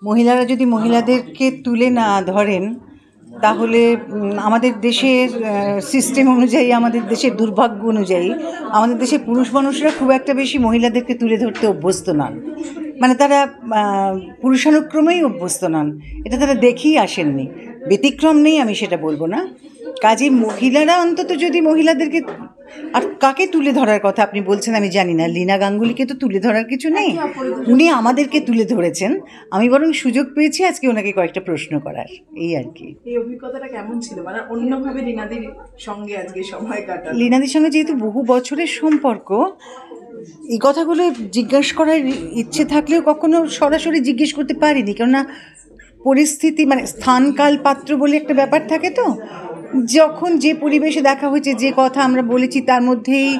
মহিলারা যদি মহিলাদেরকে তুলে না ধরেন তাহলে আমাদের দেশের সিস্টেম অনুযায়ী, আমাদের দেশের দুর্ভাগ্য অনুযায়ী আমাদের দেশের পুরুষ মানুষরা খুব একটা বেশি মহিলাদেরকে তুলে ধরতে অভ্যস্ত নন। মানে তারা পুরুষানুক্রমেই অভ্যস্ত নন, এটা তারা দেখেই আসেননি। ব্যতিক্রম নেই আমি সেটা বলবো না। কাজে মহিলারা অন্তত যদি মহিলাদেরকে, আর কাকে তুলে ধরার কথা আপনি বলছেন আমি জানি না, লীনা গাঙ্গুলিকে তো তুলে ধরার কিছু নেই, উনি আমাদেরকে তুলে ধরেছেন। আমি বরং সুযোগ পেয়েছি আজকে ওনাকে কয়েকটা প্রশ্ন করার, এই আর কি। এই অভিজ্ঞতাটা কেমন ছিল, মানে অন্যভাবে লীনাদির সঙ্গে আজকে সময় কাটা? লীনাদির সঙ্গে যেহেতু বহু বছরের সম্পর্ক, এই কথাগুলো জিজ্ঞেস করার ইচ্ছে থাকলেও কখনো সরাসরি জিজ্ঞেস করতে পারিনি, কেননা পরিস্থিতি মানে স্থান কাল পাত্র বলে একটা ব্যাপার থাকে, তো যখন যে পরিবেশে দেখা হয়েছে, যে কথা আমরা বলেছি তার মধ্যেই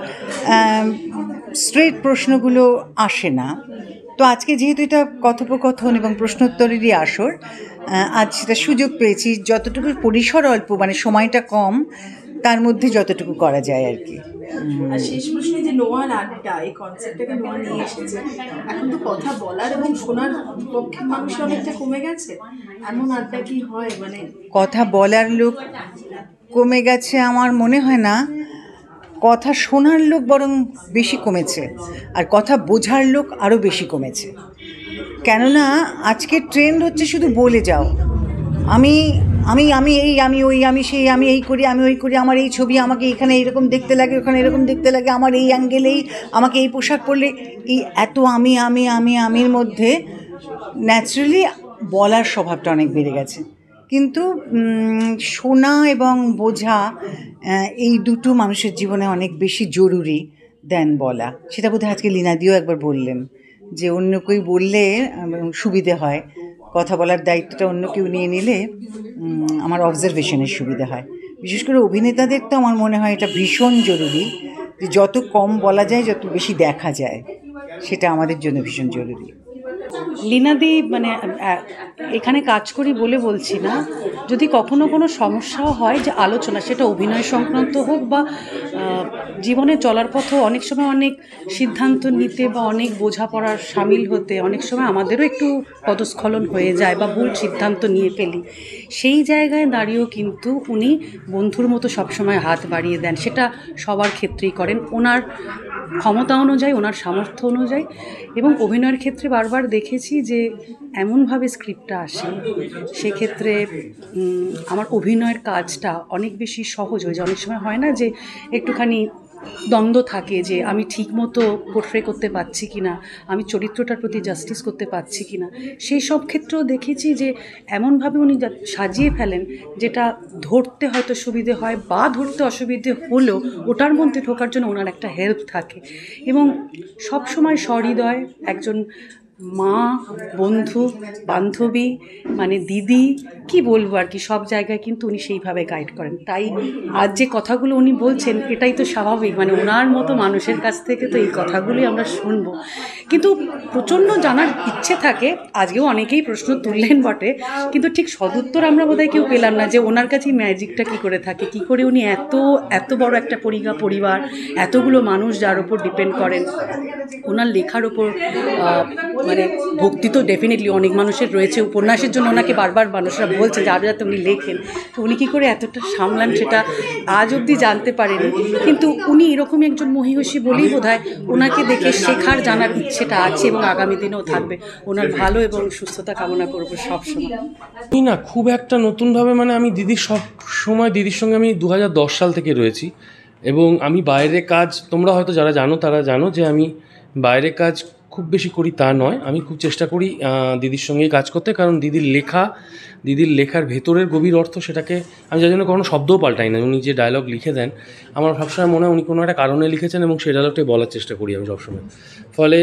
স্ট্রেট প্রশ্নগুলো আসে না। তো আজকে যেহেতু এটা কথোপকথন এবং প্রশ্নোত্তরেরই আসর, আজ সেটা সুযোগ পেয়েছি, যতটুকু পরিসর অল্প, মানে সময়টা কম, তার মধ্যে যতটুকু করা যায় আর কি। আর শেষ প্রশ্নে যে নোয়ার আড্ডা, এই কনসেপ্টটাকে নোয়া নিয়ে এসেছে, এখন তো কথা বলার এবং শোনার পক্ষের মানুষ অনেকটা কমে গেছে, এমন আড্ডা কি হয়? মানে কথা বলার লোক কমে গেছে আমার মনে হয় না, কথা শোনার লোক বরং বেশি কমেছে, আর কথা বোঝার লোক আরও বেশি কমেছে। কেননা আজকে ট্রেন্ড হচ্ছে শুধু বলে যাও, আমি আমি আমি এই আমি ওই আমি সেই আমি এই করি আমি ওই করি, আমার এই ছবি আমাকে এখানে এইরকম দেখতে লাগে, ওখানে এরকম দেখতে লাগে, আমার এই অ্যাঙ্গেলেই আমাকে এই পোশাক পরলে, এই এত আমি আমি আমি আমির মধ্যে ন্যাচারালি বলার স্বভাবটা অনেক বেড়ে গেছে। কিন্তু শোনা এবং বোঝা, এই দুটো মানুষের জীবনে অনেক বেশি জরুরি দেন বলা। সেটা বোধহয় আজকে লীনাদিও একবার বললেন যে অন্য কেউ বললে সুবিধে হয়, কথা বলার দায়িত্বটা অন্য কেউ নিয়ে নিলে আমার অবজারভেশনের সুবিধা হয়। বিশেষ করে অভিনেতাদের তো আমার মনে হয় এটা ভীষণ জরুরি, যে যত কম বলা যায় যত বেশি দেখা যায়, সেটা আমাদের জন্য ভীষণ জরুরি। লীনাদি মানে এখানে কাজ করি বলে বলছি না, যদি কখনো কোনো সমস্যাও হয়, যে আলোচনা, সেটা অভিনয় সংক্রান্ত হোক বা জীবনে চলার পথে অনেক সময় অনেক সিদ্ধান্ত নিতে বা অনেক বোঝাপড়ার সামিল হতে অনেক সময় আমাদেরও একটু পদস্খলন হয়ে যায় বা ভুল সিদ্ধান্ত নিয়ে ফেলি, সেই জায়গায় দাঁড়িয়েও কিন্তু উনি বন্ধুর মতো সবসময় হাত বাড়িয়ে দেন। সেটা সবার ক্ষেত্রেই করেন, ওনার ক্ষমতা অনুযায়ী, ওনার সামর্থ্য অনুযায়ী। এবং অভিনয়ের ক্ষেত্রে বারবার দেখেছি যে এমনভাবে স্ক্রিপ্টটা আসে, সেক্ষেত্রে আমার অভিনয়ের কাজটা অনেক বেশি সহজ হয়ে যায়। অনেক সময় হয় না যে একটুখানি দ্বন্দ্ব থাকে, যে আমি ঠিক মতো পোট্রে করতে পারছি কি না, আমি চরিত্রটার প্রতি জাস্টিস করতে পারছি কি না। সেই সব ক্ষেত্রেও দেখেছি যে এমনভাবে উনি সাজিয়ে ফেলেন, যেটা ধরতে হয়তো সুবিধে হয় বা ধরতে অসুবিধে হলেও ওটার মধ্যে ঢোকার জন্য ওনার একটা হেল্প থাকে। এবং সবসময় সহৃদয় একজন মা, বন্ধু, বান্ধবী, মানে দিদি, কি বলবো আর কি, সব জায়গায় কিন্তু উনি সেইভাবে গাইড করেন। তাই আজ যে কথাগুলো উনি বলছেন, এটাই তো স্বাভাবিক, মানে ওনার মতো মানুষের কাছ থেকে তো এই কথাগুলোই আমরা শুনবো। কিন্তু প্রচণ্ড জানার ইচ্ছে থাকে, আজকেও অনেকেই প্রশ্ন তুললেন বটে, কিন্তু ঠিক সদুত্তর আমরা বোধহয় কেউ পেলাম না, যে ওনার কাছে ম্যাজিকটা কী করে থাকে, কী করে উনি এত বড় একটা পরিবার, এতগুলো মানুষ যার ওপর ডিপেন্ড করেন, ওনার লেখার ওপর মানে ভক্তি তো ডেফিনেটলি অনেক মানুষের রয়েছে, উপন্যাসের জন্য ওনাকে বারবার মানুষরা বলছে যে আরও যাতে উনি লেখেন, তো উনি কী করে এতটা সামলান সেটা আজ অবধি জানতে পারেনি। কিন্তু উনি এরকমই একজন মহিষী বলেই বোধহয় ওনাকে দেখে শেখার, জানার ইচ্ছেটা আছে এবং আগামী দিনেও থাকবে। ওনার ভালো এবং সুস্থতা কামনা করবো সবসময়। না, খুব একটা নতুনভাবে, মানে আমি দিদির সঙ্গে আমি 2010 সাল থেকে রয়েছি, এবং আমি বাইরে কাজ, তোমরা হয়তো যারা জানো তারা জানো যে আমি বাইরে কাজ খুব বেশি করি তা নয়, আমি খুব চেষ্টা করি দিদির সঙ্গেই কাজ করতে, কারণ দিদির লেখার ভেতরের গভীর অর্থ, সেটাকে আমি যার জন্য কখনো শব্দও পাল্টাই না। উনি যে ডায়লগ লিখে দেন, আমার সবসময় মনে হয় উনি কোনো একটা কারণে লিখেছেন এবং সেই ডায়লগটাই বলার চেষ্টা করি আমি সবসময়। ফলে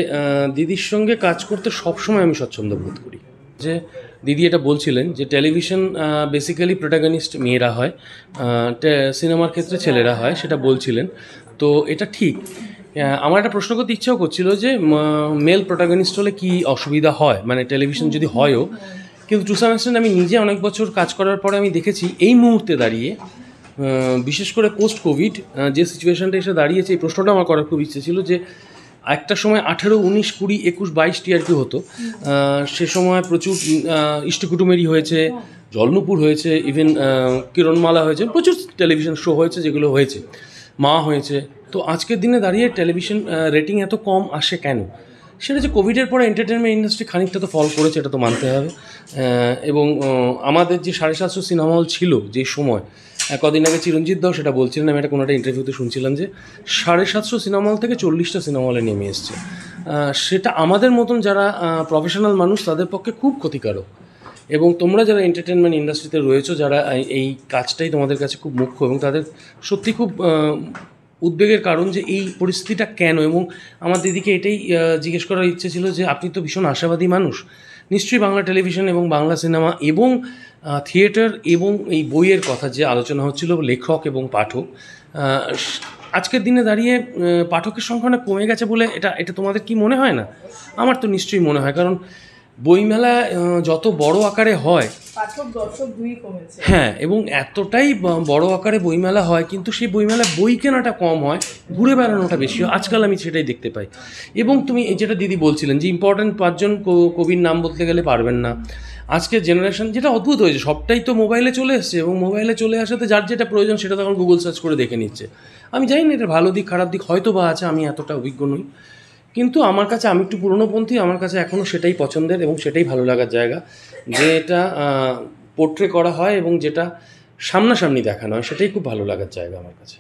দিদির সঙ্গে কাজ করতে সবসময় আমি স্বচ্ছন্দ বোধ করি। যে দিদি এটা বলছিলেন যে টেলিভিশন বেসিক্যালি প্রোটাগনিস্ট মেয়েরা হয়, সিনেমার ক্ষেত্রে ছেলেরা হয়, সেটা বলছিলেন। তো এটা ঠিক। আমার একটা প্রশ্ন করতে ইচ্ছাও করছিল যে মেল প্রোটাগনিস্ট হলে কি অসুবিধা হয়, মানে টেলিভিশন যদি হয়ও। কিন্তু টু সাম এক্সটেন্ট আমি নিজে অনেক বছর কাজ করার পরে আমি দেখেছি এই মুহূর্তে দাঁড়িয়ে, বিশেষ করে পোস্ট কোভিড যে সিচুয়েশানটা এসে দাঁড়িয়েছে, এই প্রশ্নটা আমার করার খুব ইচ্ছে ছিল যে একটা সময় 18, 19, 20, 21, 22 টিআরপি হতো। সে সময় প্রচুর ইষ্টকুটুমেরি হয়েছে, জলনুপুর হয়েছে, ইভেন কিরণমালা হয়েছে, প্রচুর টেলিভিশন শো হয়েছে যেগুলো হয়েছে, মা হয়েছে। তো আজকের দিনে দাঁড়িয়ে টেলিভিশন রেটিং এত কম আসে কেন? সেটা যে কোভিডের পরে এন্টারটেনমেন্ট ইন্ডাস্ট্রি খানিকটা তো ফল করেছে, এটা তো মানতে হবে। এবং আমাদের যে 750 সিনেমা হল ছিল যে সময়, কদিন আগে চিরঞ্জিত দাও সেটা বলছিলেন, আমি একটা কোনো একটা ইন্টারভিউতে শুনছিলাম যে 750 সিনেমা হল থেকে 40টা সিনেমা হলে নেমে এসছে। সেটা আমাদের মতন যারা প্রফেশনাল মানুষ তাদের পক্ষে খুব ক্ষতিকারক। এবং তোমরা যারা এন্টারটেনমেন্ট ইন্ডাস্ট্রিতে রয়েছো, যারা এই কাজটাই তোমাদের কাছে খুব মুখ্য, এবং তাদের সত্যি খুব উদ্বেগের কারণ যে এই পরিস্থিতিটা কেন। এবং আমার দিদিকে এটাই জিজ্ঞেস করার ইচ্ছে ছিল যে আপনি তো ভীষণ আশাবাদী মানুষ, নিশ্চয়ই বাংলা টেলিভিশন এবং বাংলা সিনেমা এবং থিয়েটার এবং এই বইয়ের কথা যে আলোচনা হচ্ছিল লেখক এবং পাঠক, আজকের দিনে দাঁড়িয়ে পাঠকের সংখ্যাটা কমে গেছে বলে এটা তোমাদের কি মনে হয় না? আমার তো নিশ্চয়ই মনে হয়, কারণ বইমেলা যত বড় আকারে হয়, পাঠক দর্শক দুই কমেছে। হ্যাঁ, এবং এতটাই বড় আকারে বইমেলা হয়, কিন্তু সেই বইমেলায় বই কেনাটা কম হয়, ঘুরে বেড়ানোটা বেশি হয়। আজকাল আমি সেটাই দেখতে পাই। এবং তুমি যেটা দিদি বলছিলেন যে ইম্পর্ট্যান্ট 5 জন কবির নাম বলতে গেলে পারবেন না। আজকের জেনারেশন যেটা অদ্ভুত হয়েছে, সবটাই তো মোবাইলে চলে এসছে, এবং মোবাইলে চলে আসাতে যার যেটা প্রয়োজন সেটা তখন গুগল সার্চ করে দেখে নিচ্ছে। আমি জানি না এটা ভালো দিক খারাপ দিক হয়তো বা আছে, আমি এতটা অভিজ্ঞ নই, কিন্তু আমার কাছে, আমি একটু পুরনোপন্থী, আমার কাছে এখনও সেটাই পছন্দের এবং সেটাই ভালো লাগার জায়গা, যে এটা পোর্ট্রে করা হয় এবং যেটা সামনাসামনি দেখানো হয়, সেটাই খুব ভালো লাগার জায়গা আমার কাছে।